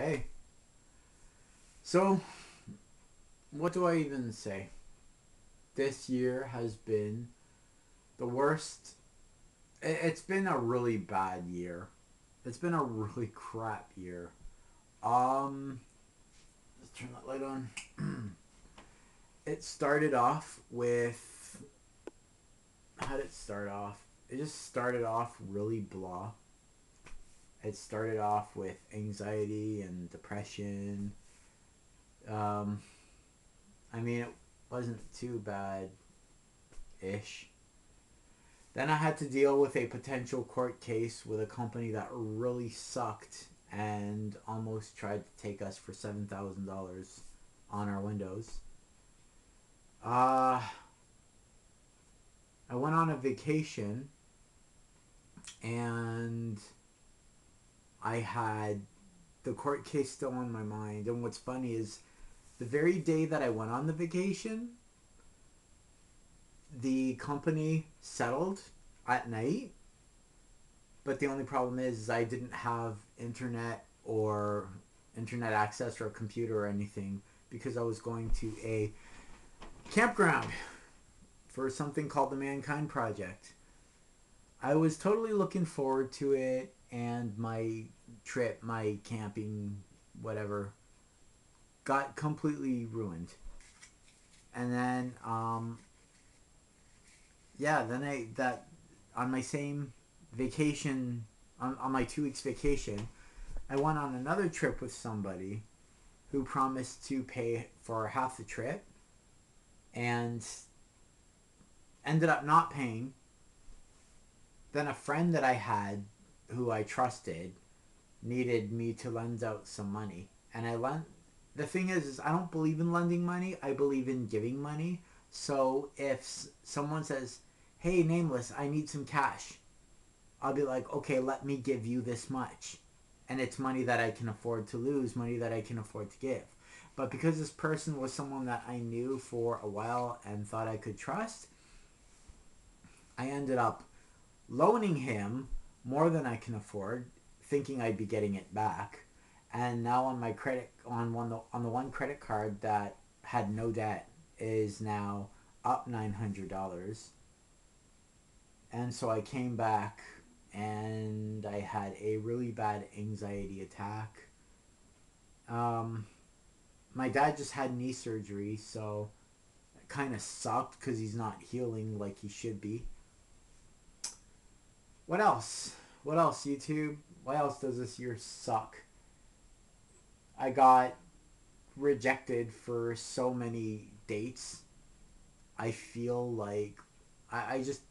Hey, so what do I even say? This year has been the worst. It's been a really bad year. It's been a really crap year. Um, let's turn that light on. It started off with. How did it start off? It just started off really blah. It started off with anxiety and depression. Um, I mean, it wasn't too bad ish. Then I had to deal with a potential court case with a company that really sucked and almost tried to take us for $7,000 on our windows. Uh, I went on a vacation and I had the court case still on my mind. And what's funny is the very day that I went on the vacation, the company settled at night. But the only problem is I didn't have internet access or a computer or anything because I was going to a campground for something called the Mankind Project. I was totally looking forward to it, and my trip, my camping, whatever, got completely ruined. And then, yeah, then I that on my same vacation, on my 2 weeks vacation, I went on another trip with somebody who promised to pay for half the trip and ended up not paying. Then a friend that I had who I trusted needed me to lend out some money. And I lent. The thing is I don't believe in lending money. I believe in giving money. So if someone says, "Hey, nameless, I need some cash," I'll be like, "Okay, let me give you this much." And it's money that I can afford to lose, money that I can afford to give. But because this person was someone that I knew for a while and thought I could trust, I ended up loaning him more than I can afford, thinking I'd be getting it back. And now on my credit on the one credit card that had no debt is now up $900. And so I came back and I had a really bad anxiety attack. Um, my dad just had knee surgery, so it kind of sucked because he's not healing like he should be. What else? What else, YouTube? Why else does this year suck? I got rejected for so many dates. I feel like I just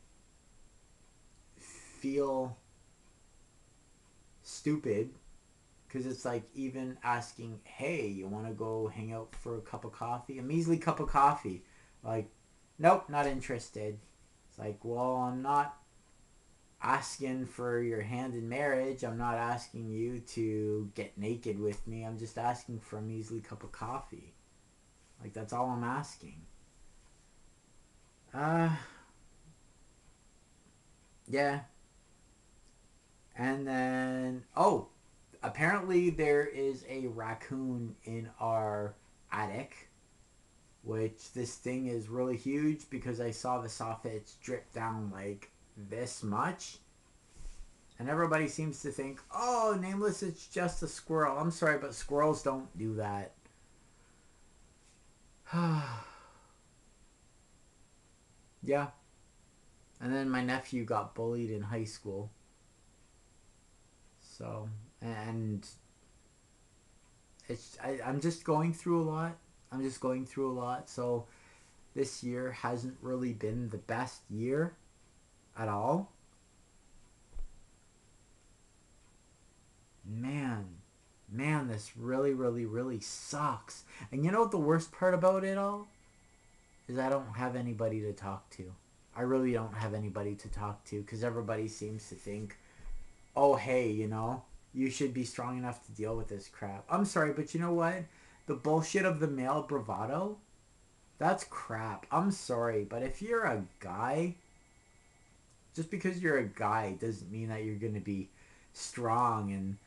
feel stupid because it's like even asking, "Hey, you want to go hang out for a cup of coffee?" A measly cup of coffee. Like, nope, not interested. It's like, well, I'm not asking for your hand in marriage. I'm not asking you to get naked with me. I'm just asking for a measly cup of coffee. Like, that's all I'm asking. Uh, yeah. And then, oh, apparently there is a raccoon in our attic, which this thing is really huge because I saw the soffits drip down like this much. And everybody seems to think, oh, nameless, it's just a squirrel. I'm sorry, but squirrels don't do that. Yeah. And then my nephew got bullied in high school. So, and I'm just going through a lot. I'm just going through a lot. So, this year hasn't really been the best year at all. Man, man, this really, really, really sucks. And you know what the worst part about it all is? I don't have anybody to talk to. I really don't have anybody to talk to because everybody seems to think, oh, hey, you should be strong enough to deal with this crap. I'm sorry, but you know what? The bullshit of the male bravado, that's crap. I'm sorry, but if you're a guy, just because you're a guy doesn't mean that you're going to be strong and,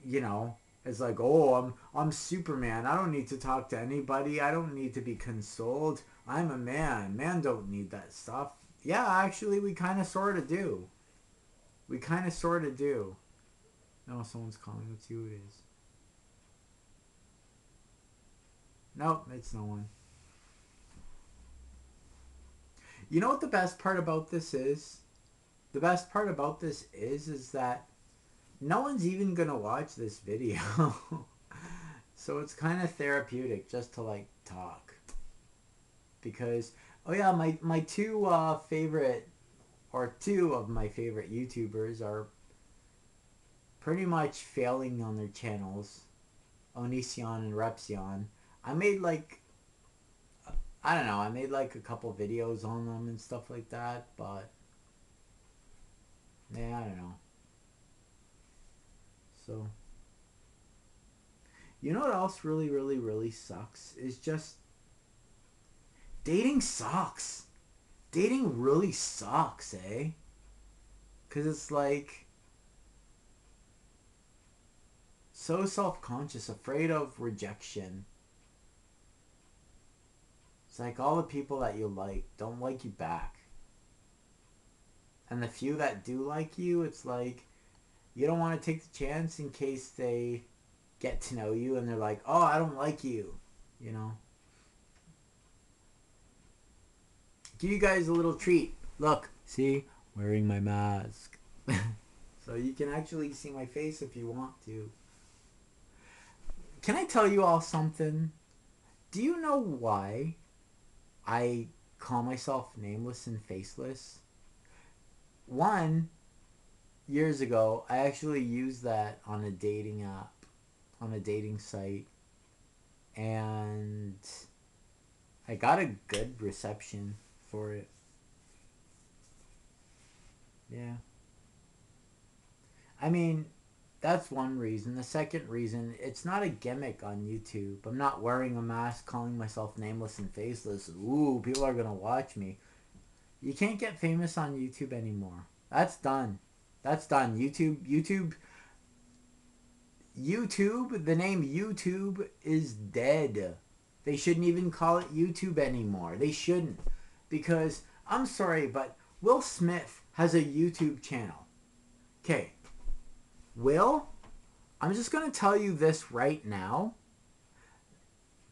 you know. It's like, oh, I'm Superman. I don't need to talk to anybody. I don't need to be consoled. I'm a man. Man don't need that stuff. Yeah, actually, we kind of sort of do. We kind of sort of do. No, someone's calling. Let's see who it is. Nope, it's no one. You know what the best part about this is? The best part about this is that no one's even gonna watch this video. So it's kind of therapeutic just to like talk. Because, oh yeah, my two favorite, or two of my favorite YouTubers are pretty much failing on their channels. Onision and Repsion. I made like, I don't know, I made like a couple videos on them and stuff like that, but yeah, I don't know. So, you know what else really, really, really sucks? Is just dating sucks. Dating really sucks, eh? Because it's like so self conscious, afraid of rejection. It's like all the people that you like don't like you back. And the few that do like you, it's like you don't want to take the chance in case they get to know you and they're like, oh, I don't like you. You know? Give you guys a little treat. Look, see? Wearing my mask. So you can actually see my face if you want to. Can I tell you all something? Do you know why I call myself nameless and faceless? One, years ago, I actually used that on a dating app, on a dating site, and I got a good reception for it. Yeah. I mean, that's one reason. The second reason, it's not a gimmick on YouTube. I'm not wearing a mask, calling myself nameless and faceless. Ooh, people are gonna watch me. You can't get famous on YouTube anymore. That's done. That's done. YouTube, the name YouTube is dead. They shouldn't even call it YouTube anymore. They shouldn't. Because, I'm sorry, but Will Smith has a YouTube channel. Okay, Will, I'm just going to tell you this right now,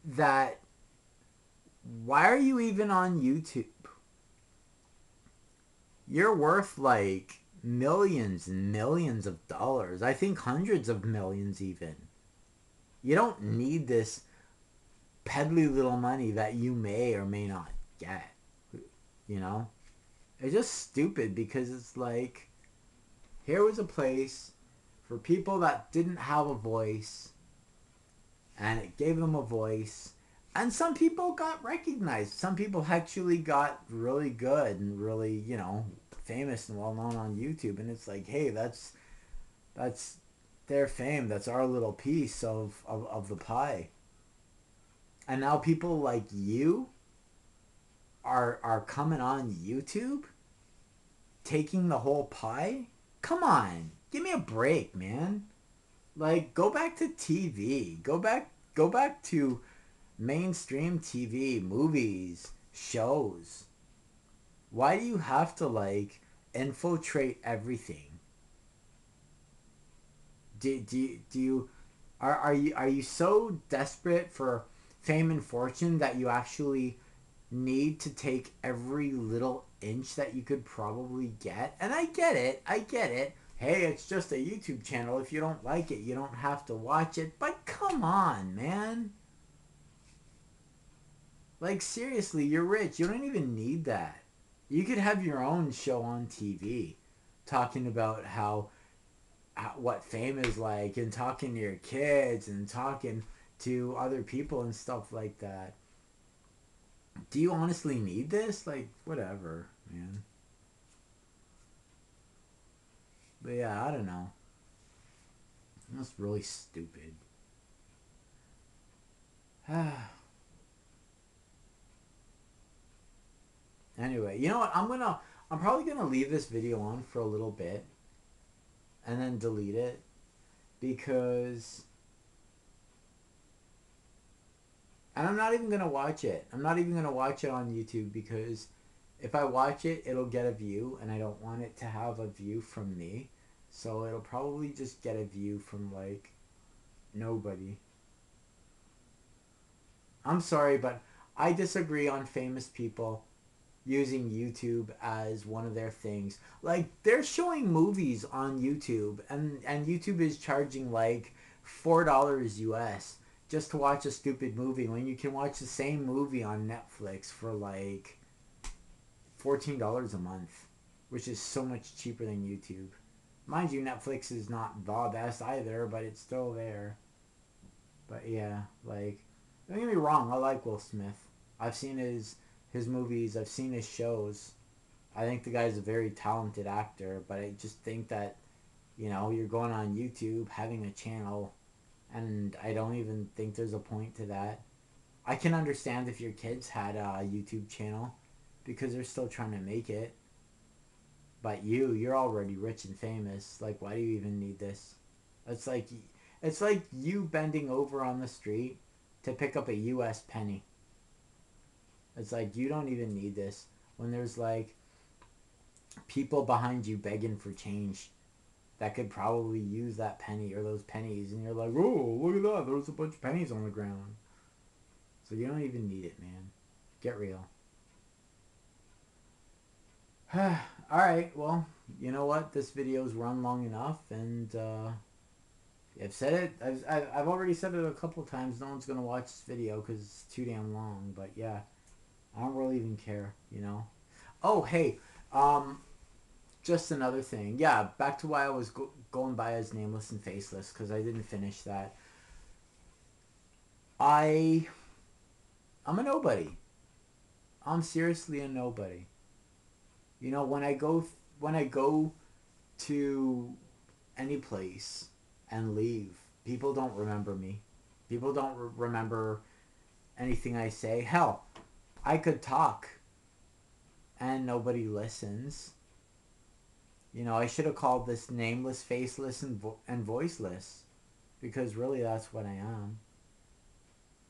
that why are you even on YouTube? You're worth like millions and millions of dollars. I think hundreds of millions even. You don't need this peddly little money that you may or may not get. You know? It's just stupid because it's like, here was a place for people that didn't have a voice, and it gave them a voice. And some people got recognized. Some people actually got really good and really, famous and well known on YouTube. And it's like, hey, that's their fame. That's our little piece of the pie. And now people like you are coming on YouTube, taking the whole pie. Come on, give me a break, man. Like, go back to TV. Go back to mainstream TV, movies, shows. Why do you have to like infiltrate everything? Do you are you so desperate for fame and fortune that you actually need to take every little inch that you could probably get? And I get it. I get it. Hey, it's just a YouTube channel. If you don't like it, you don't have to watch it. But come on, man. Like, seriously, you're rich. You don't even need that. You could have your own show on TV talking about how what fame is like, and talking to your kids and talking to other people and stuff like that. Do you honestly need this? Like, whatever, man. But yeah, I don't know. That's really stupid. Anyway, you know what? I'm probably gonna leave this video on for a little bit and then delete it because And I'm not even gonna watch it. I'm not even gonna watch it on YouTube because if I watch it, it'll get a view, and I don't want it to have a view from me. So it'll probably just get a view from like nobody. I'm sorry, but I disagree on famous people using YouTube as one of their things. Like they're showing movies on YouTube, and YouTube is charging like $4 US just to watch a stupid movie when you can watch the same movie on Netflix for like $14 a month, which is so much cheaper than YouTube. Mind you, Netflix is not the best either, but it's still there. But yeah, like don't get me wrong, I like Will Smith. I've seen his movies, I've seen his shows. I think the guy's a very talented actor, but I just think that, you're going on YouTube, having a channel, and I don't even think there's a point to that. I can understand if your kids had a YouTube channel because they're still trying to make it. But you're already rich and famous. Like, why do you even need this? It's like, it's like you bending over on the street to pick up a U.S. penny. It's like you don't even need this when there's like people behind you begging for change that could probably use that penny or those pennies, and you're like, oh, look at that, there's a bunch of pennies on the ground. So you don't even need it, man. Get real. All right, well, you know what? This video's run long enough, and I've said it. I've already said it a couple times. No one's gonna watch this video because it's too damn long. But yeah, I don't really even care. Oh, hey, um, just another thing. Yeah, back to why I was going by as Nameless and Faceless because I didn't finish that. I I'm a nobody. I'm seriously a nobody. When I go to any place and leave, people don't remember me. People don't remember anything I say. Hell, I could talk and nobody listens. I should have called this nameless, faceless, and voiceless because really that's what I am.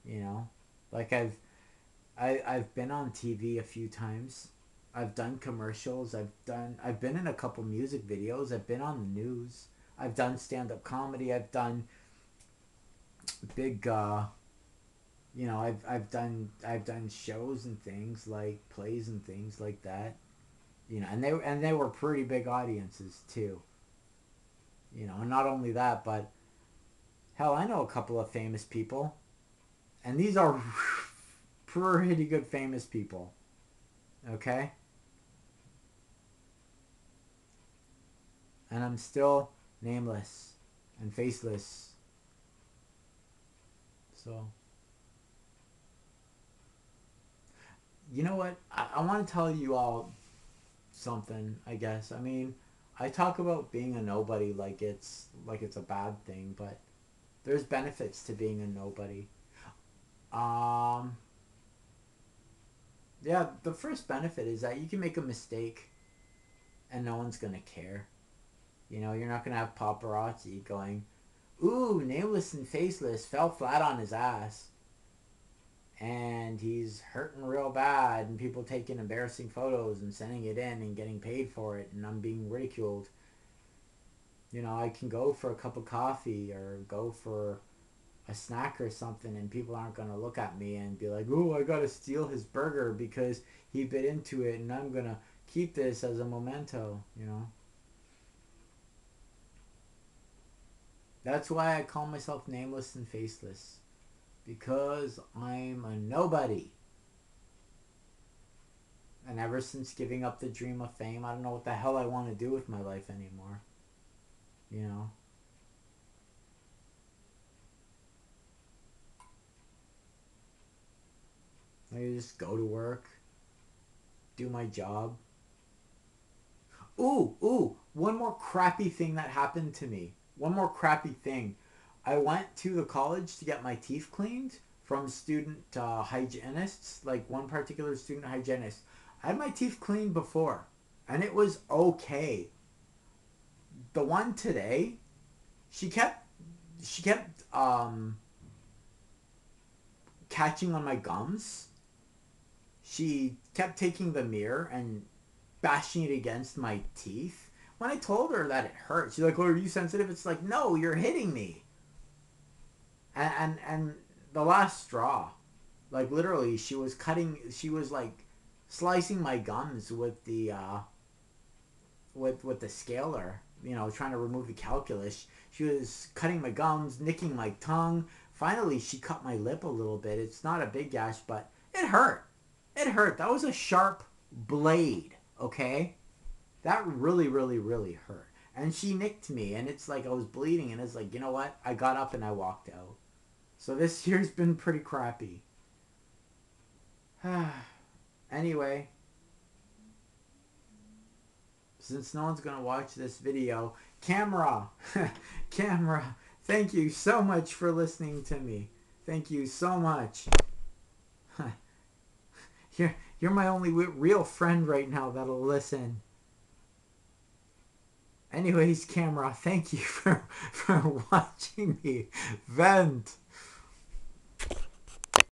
You know, like I've been on TV a few times. I've done commercials. I've been in a couple music videos. I've been on the news. I've done stand up comedy. I've done big I've done shows and things like plays and things like that. And they were pretty big audiences too. And not only that, but hell, I know a couple of famous people, and these are pretty good famous people. Okay? And I'm still nameless and faceless. So, you know what? I want to tell you all something, I guess. I mean, I talk about being a nobody like it's a bad thing, but there's benefits to being a nobody. Um, yeah, the first benefit is that you can make a mistake and no one's gonna care. You're not gonna have paparazzi going, "Ooh, nameless and faceless fell flat on his ass, and he's hurting real bad," and people taking embarrassing photos and sending it in and getting paid for it, and I'm being ridiculed. I can go for a cup of coffee or go for a snack or something, and people aren't gonna look at me and be like, "Oh, I gotta steal his burger because he bit into it, and I'm gonna keep this as a memento." That's why I call myself nameless and faceless, because I'm a nobody. And ever since giving up the dream of fame, I don't know what the hell I want to do with my life anymore. You know? I just go to work, do my job. Ooh, one more crappy thing that happened to me. One more crappy thing. I went to the college to get my teeth cleaned from student hygienists, like one particular student hygienist. I had my teeth cleaned before, and it was okay. The one today, she kept catching on my gums. She kept taking the mirror and bashing it against my teeth. When I told her that it hurt, she's like, "Oh, are you sensitive?" It's like, no, you're hitting me. And the last straw, like literally, she was like slicing my gums with the with the scaler. You know, trying to remove the calculus. She was cutting my gums, nicking my tongue. Finally, she cut my lip a little bit. It's not a big gash, but it hurt. It hurt. That was a sharp blade. Okay, that really, really, really hurt. And she nicked me, and it's like I was bleeding, and it's like, you know what? I got up and I walked out. So this year's been pretty crappy. Anyway, since no one's gonna watch this video, camera, camera, thank you so much for listening to me. Thank you so much. You're my only real friend right now that'll listen. Anyways, camera, thank you for watching me vent.